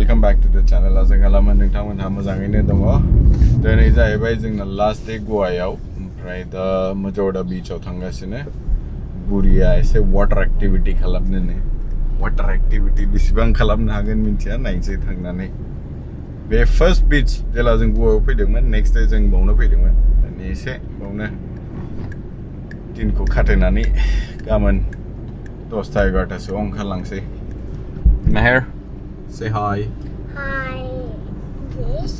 welcome back to the channel. As kalaman nोंथांमोनहा मोजाङैनो दङ दिनै जाहैबाय जोंना लास्ट डे गवायाव ओमफ्राय दा मजौडा बीचआव थांगासिनो बुरिया एसे वाटर एक्टिविटी खालामनो वाटर एक्टिविटी बेसेबां खालामनो हागोन मिन्थिया नायनोसै थांनानै बे फर्स्ट बीच जेला जों गवायाव फैदोंमोन नेक्स्ट डे जों बावनो फैदोंमोन दानि एसे बावनो दिनखौ खाथायनानै गाबोन 10-11 ओंखारलांसै Maher, say hi. Hi. This,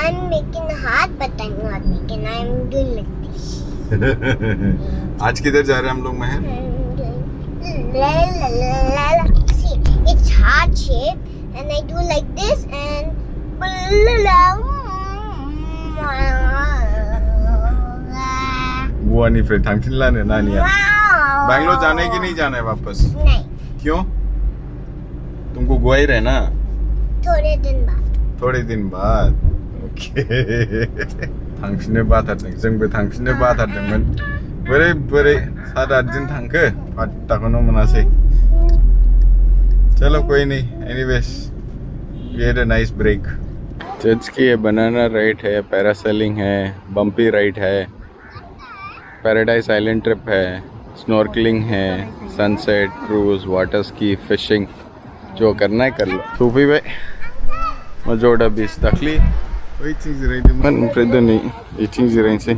I'm making a heart, but I'm not making. I'm doing like this. आज किधर जा रहे हैं हम लोग Maher? See, it's heart shape, and I do like this, and वो नहीं फिर थंगचिनला ने ना नहीं बैंगलोर जाने की नहीं जाना है वापस नहीं क्यों तुमको गोवा ही रहना थोड़े दिन बाद ओके थांफिननो बाथारदों जोंबो थांफिननो बाथारदोंमोन बोरै 7-8 दिन थांखो पात्ताखौनो मोनासै चलो कोई नहीं anyways we had a nice break jet ski है बनाना राइड है पैरासेलिंग है बम्पी राइड है पैराडाइज आइलैंड ट्रिप है स्नॉर्कलिंग है sunset cruise water ski fishing जो करना है कर लो सूफी भाई मजोर्डा बीच तकली वही चीज रही मन प्रदो नहीं ये चीज रही से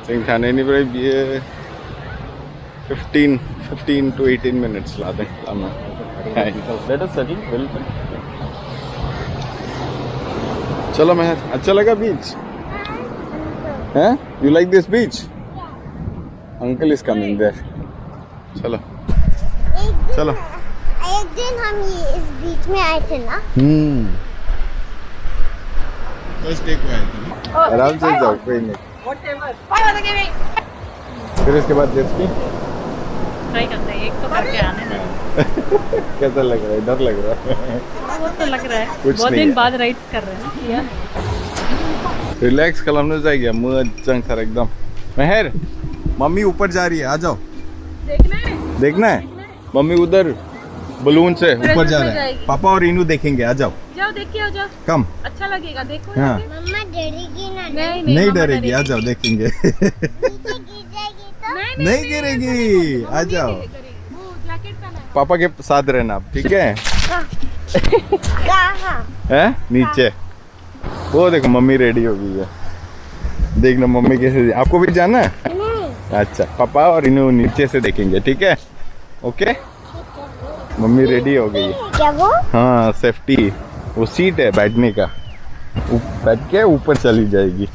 सिंह थाने नहीं भाई ये 15 to 18 minutes ला दें लाना let us settle welcome चलो मैं अच्छा लगा बीच हैं you like this beach uncle is coming there चलो एक दिन हम ये इस बीच में आए थे ना फर्स्ट डे को आए थे आराम से जाओ कोई नहीं फिर इसके बाद जेट स्की ट्राई करते हैं एक तो करके आने दें कैसा लग रहा है डर लग रहा है वो तो लग रहा है बहुत दिन बाद राइड्स कर रहे हैं यार रिलैक्स खालामनो जायगाया मोजांथार एकदम मेहर मम्मी ऊपर जा रही है आ जाओ देखना है मम्मी उधर बलून से ऊपर जा रहे हैं पापा और इनू देखेंगे आ जाओ देखिए आ जाओ कम अच्छा लगेगा देखो मम्मा डरेगी ना नहीं डरेगी आ जाओ देखेंगे नहीं गिरेगी आ जाओ पापा के साथ रहना आप ठीक है हैं नीचे वो देखो मम्मी रेडी हो गई है देखना मम्मी कैसे आपको भी जाना है अच्छा पापा और इन्हों नीचे से देखेंगे ठीक है ओके मम्मी रेडी हो गई है क्या वो हाँ सेफ्टी वो सीट है बैठने का बैठ के ऊपर चली जाएगी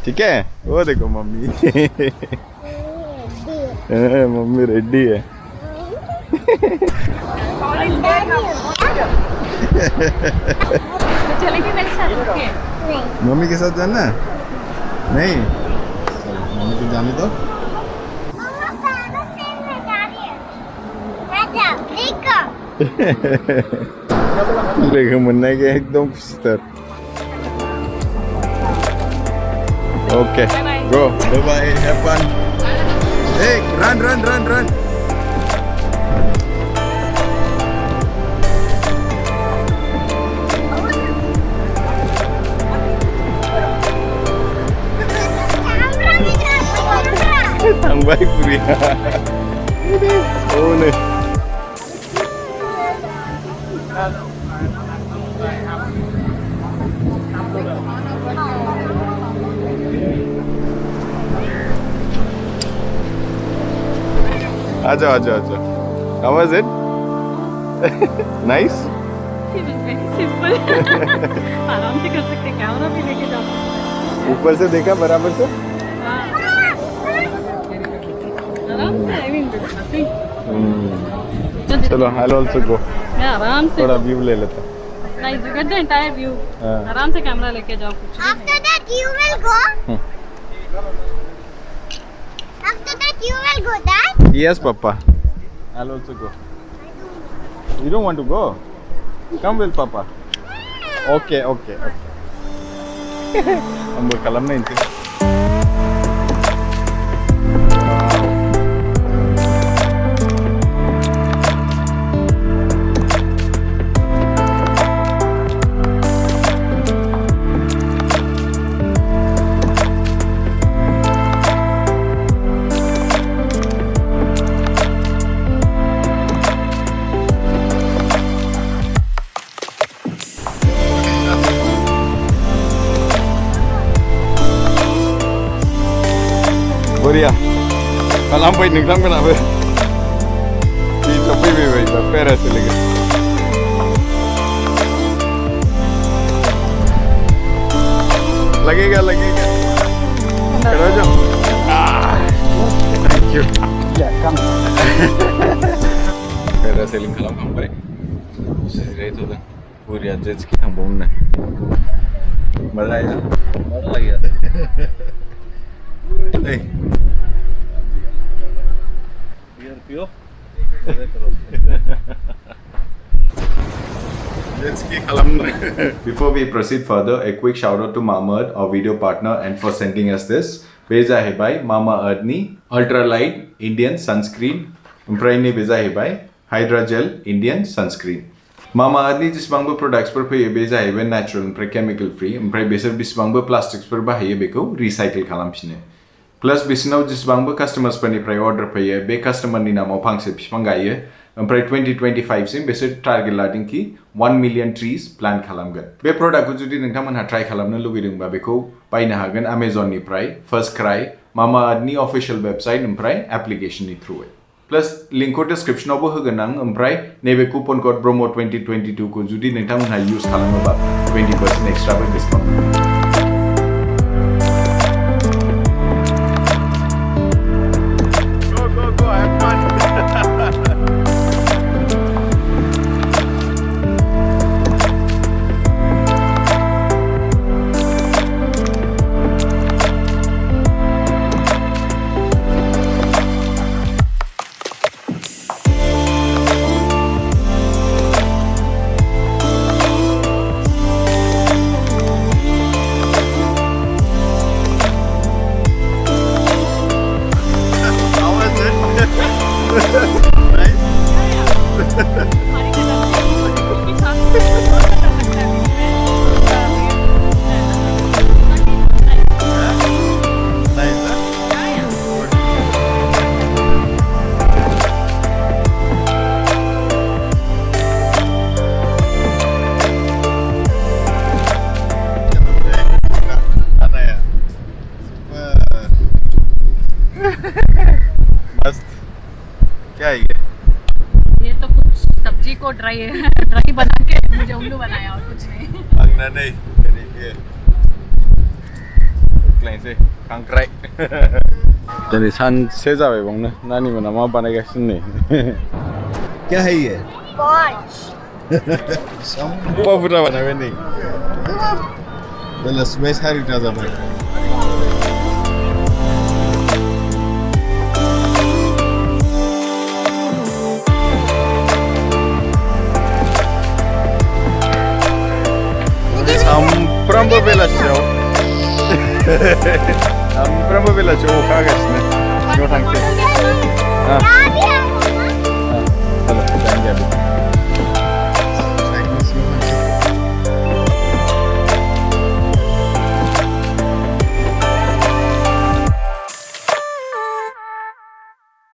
ठीक है वो देखो मम्मी मम्मी रेडी है चलेगी मेरे साथ मम्मी के साथ जाना नहीं मम्मी को जाने दो देखो मुन्ना के एकदम स्तर okay go bye have fun Hey, run! Tambay Priya. Oh no. आजा How was it? Nice? It was very simple. आराम से कर सकते कैमरा भी लेके जाओ ऊपर से देखा बराबर से आराम से I mean there's nothing चलो I'll also go आराम से थोड़ा व्यू ले लेता nice you get the entire view आराम से कैमरा लेके जाओ कुछ After that you will go After that you will go Dad Yes Papa I'll also go You don't want to go Come with Papa Okay Ambil kalam na inti Buria. Kalau sampai nengklam kenapa? Di topi bebe, parasailing. Lagi kan? Kalau aja. Thank you. Yeah, come. Parasailing kalau sampai. Saya itu dah. Buria jet ski thambung na. Malaya. Hey. Before we proceed further, a quick shout out to Mamaearth, our video partner, and for sending us this. Beza hai bhai Mamaearth ni ultra light Indian sunscreen. Umpraini beza hai bhai Hydra gel Indian sunscreen. Mamaearth ni jisbangbo products per phayo beza hai bhai natural and chemical free. Umprai besar jisbangbo plastics per bahaye beko recycle khalamsine. Plus bisinaw jisbangbo customers pani prai order phayo be customer ni namo phangse bifang gaye. Umprai 2025 sin besar target lading ki 1 million trees plant khalamgan. Be product ko judi nongthamana try khalamno lugidungba beko paina hagan Amazon ni prai, First Cry, Mamaearth ni official website umprai application ni through it. Plus link ko description obo haganang umprai nebe coupon code BROMO 2022 ko judi nongthamana use khalamba 20% extra discount. क्या है ये तो कुछ सब्जी को dry बना के मुझे उल्लू बनाया और कुछ नहीं Magna नहीं ये क्लाइन से Kangkrai jadi sunset जाबाय बावनो नानी मोना मा बानायगासिनो नै क्या है ये? Balls. पपुरा बानायबाय नै Well, space hari ta जाबाय Samprambo belasyaw Samprambo belasyaw kagasna Sino tangke Yeah,